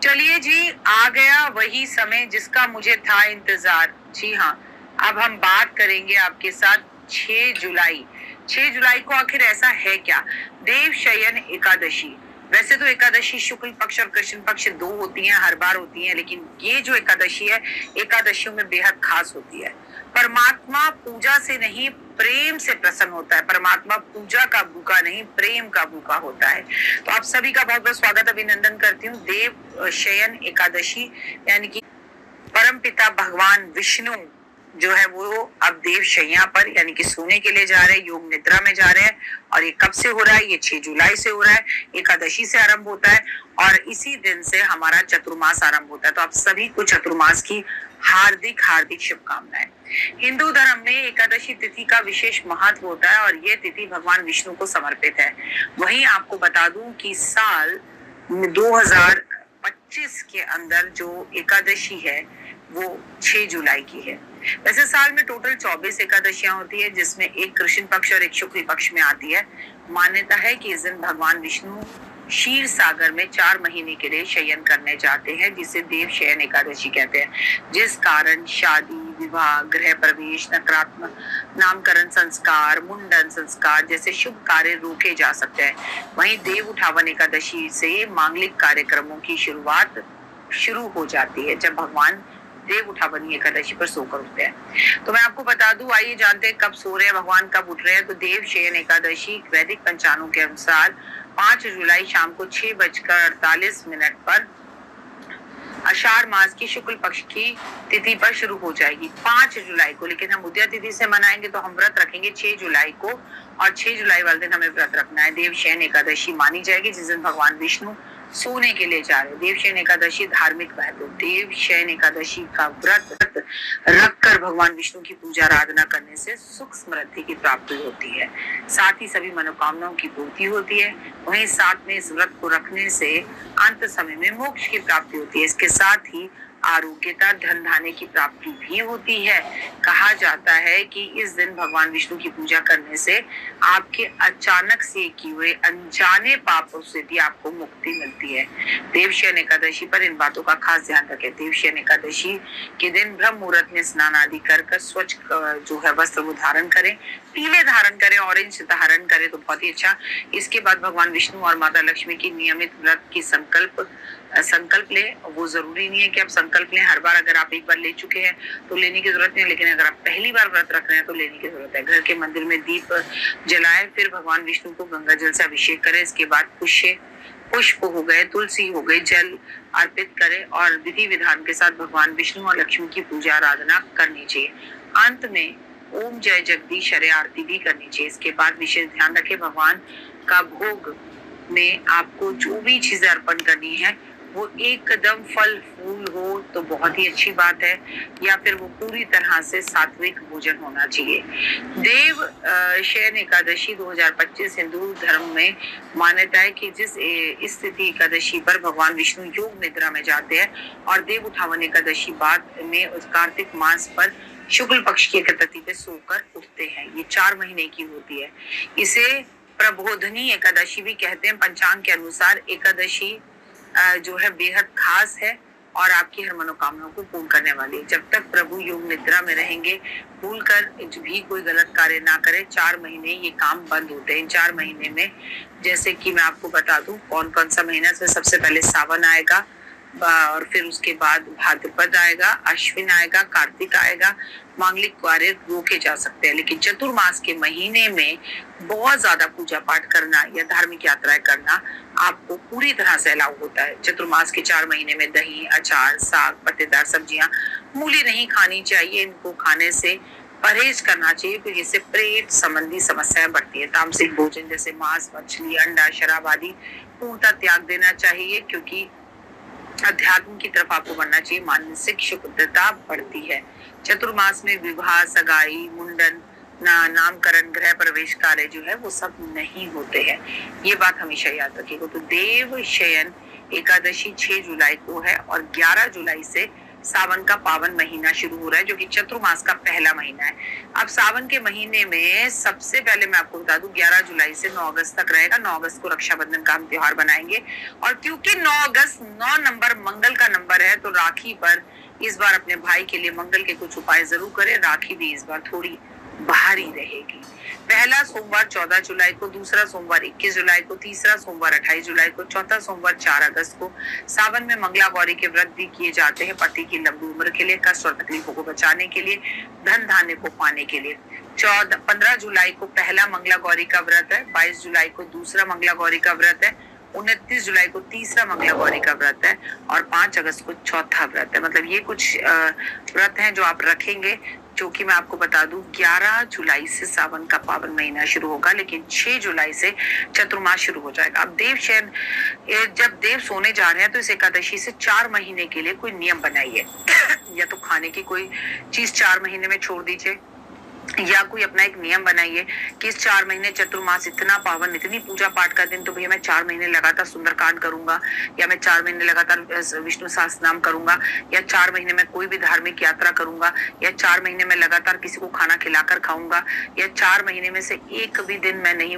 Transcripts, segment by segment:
चलिए जी, आ गया वही समय जिसका मुझे था इंतजार। जी हाँ, अब हम बात करेंगे आपके साथ 6 जुलाई। 6 जुलाई को आखिर ऐसा है क्या? देव शयन एकादशी। वैसे तो एकादशी शुक्ल पक्ष और कृष्ण पक्ष दो होती हैं, हर बार होती हैं, लेकिन ये जो एकादशी है, एकादशियों में बेहद खास होती है। परमात्मा पूजा से नहीं, प्रेम से प्रसन्न होता है। परमात्मा पूजा का भूखा नहीं, प्रेम का भूखा होता है। तो आप सभी का बहुत बहुत स्वागत, अभिनंदन करती हूँ। देव शयन एकादशी यानी कि परम पिता भगवान विष्णु जो है वो अब देव शैया पर यानी कि सोने के लिए जा रहे हैं, योग निद्रा में जा रहे हैं। और ये कब से हो रहा है? ये 6 जुलाई से हो रहा है, एकादशी से आरंभ होता है और इसी दिन से हमारा चतुर्मास आरंभ होता है। तो आप सभी को चतुर्मास की हार्दिक हार्दिक शुभकामनाएं। हिंदू धर्म में एकादशी तिथि का विशेष महत्व होता है और ये तिथि भगवान विष्णु को समर्पित है। वहीं आपको बता दूं कि साल 2025 के अंदर जो एकादशी है वो 6 जुलाई की है। वैसे साल में टोटल 24 एकादशियां होती है, जिसमें एक कृष्ण पक्ष और एक शुक्ल पक्ष में आती है। मान्यता है कि इस दिन भगवान विष्णु क्षीर सागर में 4 महीने के लिए शयन करने जाते हैं, जिसे देव शयन एकादशी कहते हैं, जिस कारण शादी, विवाह, गृह प्रवेश, नकारात्मक नामकरण संस्कार, मुंडन संस्कार जैसे शुभ कार्य रोके जा सकते हैं। वहीं देव उठावन एकादशी से मांगलिक कार्यक्रमों की शुरुआत शुरू हो जाती है, जब भगवान देव उठावनी एकादशी पर सोकर उठते हैं। तो मैं आपको बता दूं, आइए जानते हैं कब सो रहे हैं भगवान, कब उठ रहे हैं। तो देव शयन एकादशी वैदिक पंचांगों के अनुसार 5 जुलाई शाम को 6:48 पर आषाढ़ मास की शुक्ल पक्ष की तिथि पर शुरू हो जाएगी 5 जुलाई को। लेकिन हम उदया तिथि से मनाएंगे तो हम व्रत रखेंगे 6 जुलाई को, और 6 जुलाई वाले दिन हमें व्रत रखना है। देव शयन एकादशी मानी जाएगी जिस दिन भगवान विष्णु सोने के लिए जा रहे। देव शयन एकादशी धार्मिक महत्व। देव शयन एकादशी का व्रत रखकर भगवान विष्णु की पूजा आराधना करने से सुख समृद्धि की प्राप्ति होती है, साथ ही सभी मनोकामनाओं की पूर्ति होती है। वहीं साथ में इस व्रत को रखने से अंत समय में मोक्ष की प्राप्ति होती है। इसके साथ ही आरोग्यता, धन धान्य की प्राप्ति भी होती है। कहा जाता है कि इस दिन भगवान विष्णु की पूजा करने से आपके अचानक से किए हुए अनजाने पापों से भी आपको मुक्ति मिलती है। देव शयन एकादशी पर इन बातों का खास ध्यान रखें। देव शयन एकादशी के दिन ब्रह्म मुहूर्त में स्नान आदि कर स्वच्छ जो है वस्त्र वो धारण करें, पीले धारण करें, ऑरेंज धारण करें तो बहुत ही अच्छा। इसके बाद भगवान विष्णु और माता लक्ष्मी की नियमित व्रत की संकल्प ले। वो जरूरी नहीं है कि आप संकल्प लें हर बार, अगर आप एक बार ले चुके हैं तो लेने की जरूरत नहीं है, लेकिन अगर आप पहली बार व्रत रख रहे हैं तो लेने की जरूरत है। घर के मंदिर में दीप जलाएं, फिर भगवान विष्णु को गंगा जल से अभिषेक करें। इसके बाद पुष्प हो गए, तुलसी हो गई, जल अर्पित करें और विधि विधान के साथ भगवान विष्णु और लक्ष्मी की पूजा आराधना करनी चाहिए। अंत में ओम जय जगदीश हरे आरती भी करनी चाहिए। इसके बाद विशेष ध्यान रखें, भगवान का भोग में आपको जो भी चीजें अर्पण करनी है वो एकदम फल फूल हो तो बहुत ही अच्छी बात है, या फिर वो पूरी तरह से सात्विक भोजन होना चाहिए। देव शयन एकादशी 2025 हिंदू धर्म में मान्यता है कि इस तिथि एकादशी पर भगवान विष्णु योग निद्रा में जाते हैं और देव उठावन एकादशी बाद में उस कार्तिक मास पर शुक्ल पक्ष की तिथि पे सोकर उठते हैं। ये 4 महीने की होती है। इसे प्रबोधनी एकादशी भी कहते हैं। पंचांग के अनुसार एकादशी जो है बेहद खास है और आपकी हर मनोकामनाओं को पूर्ण करने वाली है। जब तक प्रभु योग निद्रा में रहेंगे, भूल कर भी कोई गलत कार्य ना करें। 4 महीने ये काम बंद होते हैं। इन 4 महीने में जैसे कि मैं आपको बता दूं कौन कौन सा महीना, सबसे पहले सावन आएगा और फिर उसके बाद भाद्रपद आएगा, अश्विन आएगा, कार्तिक आएगा। मांगलिक कार्य रोके जा सकते हैं, लेकिन चतुर्मास के महीने में बहुत ज्यादा पूजा पाठ करना या धार्मिक यात्राएं करना आपको पूरी तरह से अलाउ होता है। चतुर्मास के 4 महीने में दही, अचार, साग, पत्तेदार सब्जियां, मूली नहीं खानी चाहिए। इनको खाने से परहेज करना चाहिए, फिर इससे पेट संबंधी समस्याएं बढ़ती है। तामसिक भोजन जैसे मांस, मछली, अंडा, शराब आदि पूर्णतः त्याग देना चाहिए, क्योंकि अध्यात्म की तरफ आपको बढ़ना चाहिए। मानसिक शुद्धता बढ़ती है। चतुर्मास में विवाह, सगाई, मुंडन, नामकरण, गृह प्रवेश कार्य जो है वो सब नहीं होते हैं। ये बात हमेशा याद रखिएगा। तो देव शयन एकादशी 6 जुलाई को है और 11 जुलाई से सावन का पावन महीना शुरू हो रहा है, जो कि चतुर्मास का पहला महीना है। अब सावन के महीने में सबसे पहले मैं आपको बता दूं 11 जुलाई से 9 अगस्त तक रहेगा। 9 अगस्त को रक्षाबंधन का हम त्योहार बनाएंगे, और क्योंकि 9 अगस्त 9 नंबर मंगल का नंबर है, तो राखी पर इस बार अपने भाई के लिए मंगल के कुछ उपाय जरूर करें। राखी भी इस बार थोड़ी भारी रहेगी। पहला सोमवार 14 जुलाई को, दूसरा सोमवार 21 जुलाई को, तीसरा सोमवार 28 जुलाई को, चौथा सोमवार 4 अगस्त को। सावन में मंगला गौरी के व्रत भी किए जाते हैं, पति की लंबी उम्र के लिए, कष्ट और तकलीफों को बचाने के लिए, धन धान्य को पाने के लिए। 15 जुलाई को पहला मंगला गौरी का व्रत है, 22 जुलाई को दूसरा मंगला गौरी का व्रत है, 29 जुलाई को तीसरा मंगला गौरी का व्रत है, और 5 अगस्त को चौथा व्रत है। मतलब ये कुछ व्रत हैं जो आप रखेंगे, जो कि मैं आपको बता दूं 11 जुलाई से सावन का पावन महीना शुरू होगा, लेकिन 6 जुलाई से चतुर्मास शुरू हो जाएगा। अब देव शयन, जब देव सोने जा रहे हैं तो इस एकादशी से 4 महीने के लिए कोई नियम बनाइए या तो खाने की कोई चीज 4 महीने में छोड़ दीजिए, या कोई अपना एक नियम बनाइए कि इस 4 महीने चतुर्मास इतना पावन, इतनी पूजा पाठ का दिन, तो भैया मैं 4 महीने लगातार सुंदरकांड करूंगा, या मैं 4 महीने लगातार विष्णु सहस्त्रनाम करूंगा, या 4 महीने में कोई भी धार्मिक यात्रा करूंगा, या 4 महीने में लगातार किसी को खाना खिलाकर खाऊंगा, या 4 महीने में से एक भी दिन मैं नहीं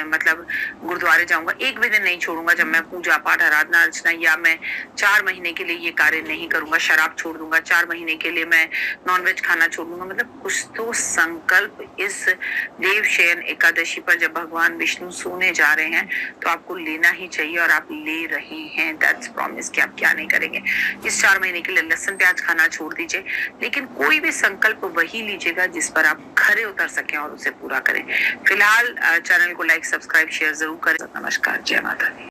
मतलब गुरुद्वारे जाऊंगा, एक भी दिन नहीं छोड़ूंगा जब मैं पूजा पाठ आराधना अर्चना, या मैं 4 महीने के लिए ये कार्य नहीं करूंगा, शराब छोड़ दूंगा, 4 महीने के लिए मैं नॉनवेज खाना छोड़ दूंगा। मतलब कुछ तो संकल्प इस देव शयन एकादशी पर जब भगवान विष्णु सोने जा रहे हैं तो आपको लेना ही चाहिए, और आप ले रहे हैं। दैट्स प्रॉमिस कि आप क्या नहीं करेंगे। इस 4 महीने के लिए लहसुन प्याज खाना छोड़ दीजिए, लेकिन कोई भी संकल्प वही लीजिएगा जिस पर आप खरे उतर सकें और उसे पूरा करें। फिलहाल चैनल को लाइक, सब्सक्राइब, शेयर जरूर करें। नमस्कार, जय माता दी।